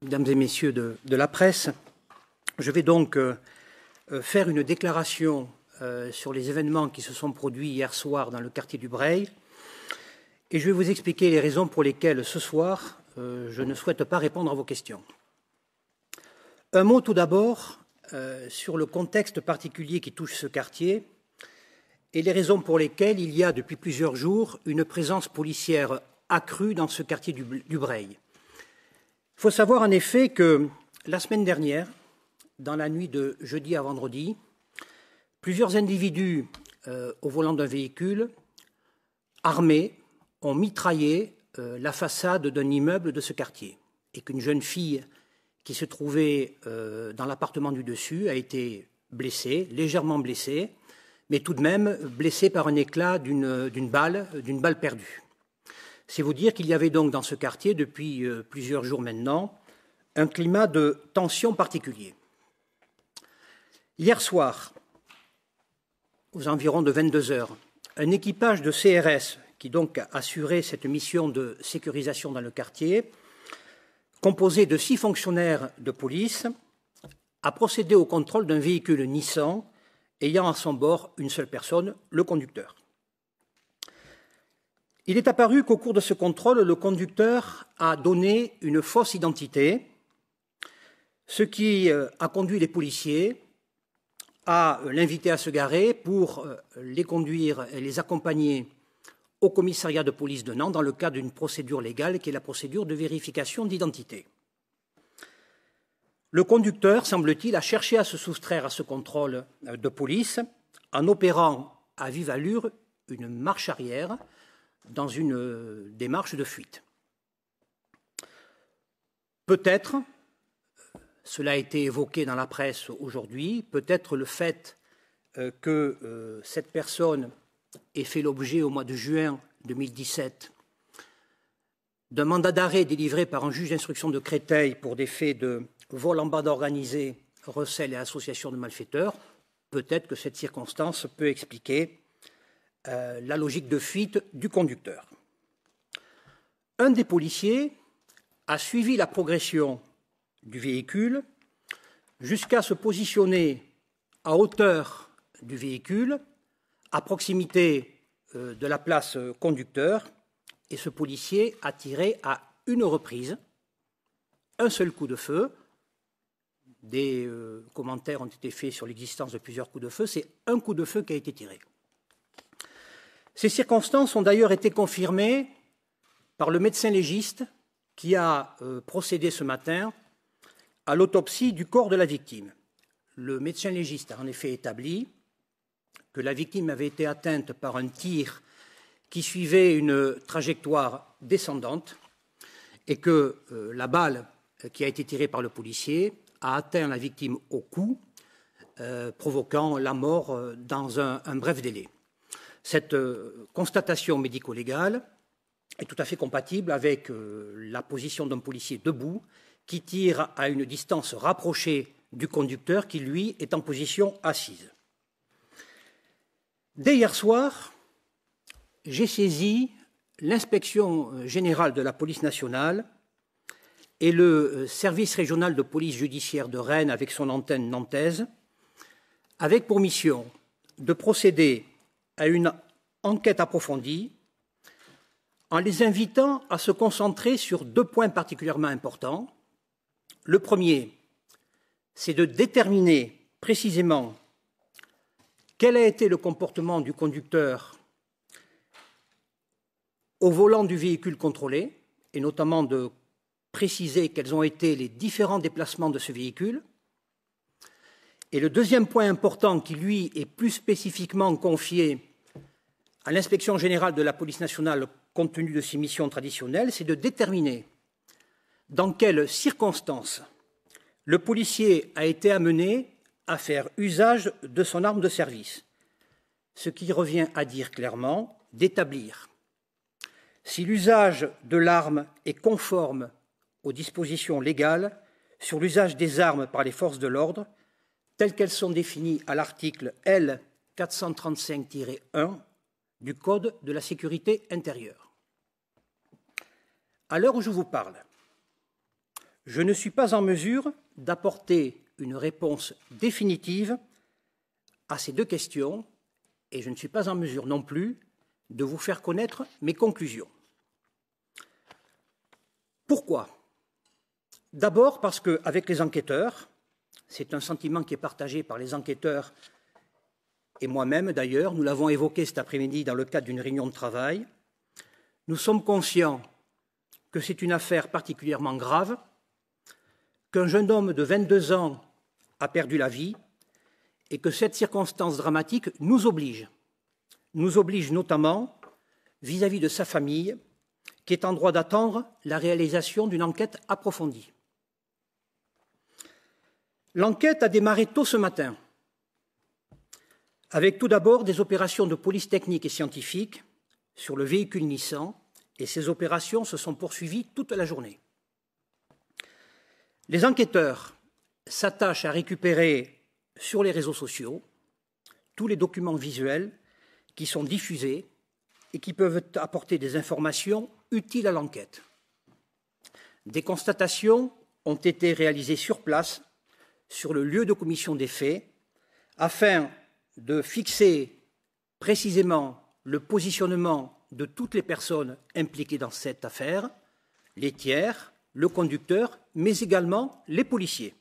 Mesdames et messieurs de la presse, je vais donc faire une déclaration sur les événements qui se sont produits hier soir dans le quartier du Breil et je vais vous expliquer les raisons pour lesquelles ce soir je ne souhaite pas répondre à vos questions. Un mot tout d'abord sur le contexte particulier qui touche ce quartier et les raisons pour lesquelles il y a depuis plusieurs jours une présence policière accrue dans ce quartier du Breil. Il faut savoir en effet que la semaine dernière, dans la nuit de jeudi à vendredi, plusieurs individus au volant d'un véhicule armés ont mitraillé la façade d'un immeuble de ce quartier et qu'une jeune fille qui se trouvait dans l'appartement du dessus a été blessée, légèrement blessée, mais tout de même blessée par un éclat d'une balle perdue. C'est vous dire qu'il y avait donc dans ce quartier, depuis plusieurs jours maintenant, un climat de tension particulier. Hier soir, aux environs de 22 heures, un équipage de CRS, qui donc assurait cette mission de sécurisation dans le quartier, composé de 6 fonctionnaires de police, a procédé au contrôle d'un véhicule Nissan ayant à son bord une seule personne, le conducteur. Il est apparu qu'au cours de ce contrôle, le conducteur a donné une fausse identité, ce qui a conduit les policiers à l'inviter à se garer pour les conduire et les accompagner au commissariat de police de Nantes dans le cadre d'une procédure légale qui est la procédure de vérification d'identité. Le conducteur, semble-t-il, a cherché à se soustraire à ce contrôle de police en opérant à vive allure une marche arrière dans une démarche de fuite. Peut-être, cela a été évoqué dans la presse aujourd'hui, peut-être le fait que cette personne ait fait l'objet au mois de juin 2017 d'un mandat d'arrêt délivré par un juge d'instruction de Créteil pour des faits de vol en bande organisée, recel et association de malfaiteurs, peut-être que cette circonstance peut expliquer la logique de fuite du conducteur. Un des policiers a suivi la progression du véhicule jusqu'à se positionner à hauteur du véhicule, à proximité de la place conducteur, et ce policier a tiré à une reprise un seul coup de feu. Des commentaires ont été faits sur l'existence de plusieurs coups de feu. C'est un coup de feu qui a été tiré. Ces circonstances ont d'ailleurs été confirmées par le médecin légiste qui a procédé ce matin à l'autopsie du corps de la victime. Le médecin légiste a en effet établi que la victime avait été atteinte par un tir qui suivait une trajectoire descendante et que la balle qui a été tirée par le policier a atteint la victime au cou, provoquant la mort dans un bref délai. Cette constatation médico-légale est tout à fait compatible avec la position d'un policier debout qui tire à une distance rapprochée du conducteur qui, lui, est en position assise. Dès hier soir, j'ai saisi l'inspection générale de la police nationale et le service régional de police judiciaire de Rennes avec son antenne nantaise, avec pour mission de procéder à une enquête approfondie en les invitant à se concentrer sur 2 points particulièrement importants. Le premier, c'est de déterminer précisément quel a été le comportement du conducteur au volant du véhicule contrôlé, et notamment de préciser quels ont été les différents déplacements de ce véhicule. Et le deuxième point important qui, lui, est plus spécifiquement confié à l'inspection générale de la police nationale compte tenu de ses missions traditionnelles, c'est de déterminer dans quelles circonstances le policier a été amené à faire usage de son arme de service, ce qui revient à dire clairement d'établir si l'usage de l'arme est conforme aux dispositions légales sur l'usage des armes par les forces de l'ordre, telles qu'elles sont définies à l'article L. 435-1 du Code de la sécurité intérieure. À l'heure où je vous parle, je ne suis pas en mesure d'apporter une réponse définitive à ces deux questions et je ne suis pas en mesure non plus de vous faire connaître mes conclusions. Pourquoi? D'abord parce qu'avec les enquêteurs, c'est un sentiment qui est partagé par les enquêteurs et moi-même d'ailleurs, nous l'avons évoqué cet après-midi dans le cadre d'une réunion de travail, nous sommes conscients que c'est une affaire particulièrement grave, qu'un jeune homme de 22 ans a perdu la vie et que cette circonstance dramatique nous oblige notamment vis-à-vis de sa famille qui est en droit d'attendre la réalisation d'une enquête approfondie. L'enquête a démarré tôt ce matin, avec tout d'abord des opérations de police technique et scientifique sur le véhicule Nissan, et ces opérations se sont poursuivies toute la journée. Les enquêteurs s'attachent à récupérer sur les réseaux sociaux tous les documents visuels qui sont diffusés et qui peuvent apporter des informations utiles à l'enquête. Des constatations ont été réalisées sur place, sur le lieu de commission des faits, afin de fixer précisément le positionnement de toutes les personnes impliquées dans cette affaire, les tiers, le conducteur, mais également les policiers.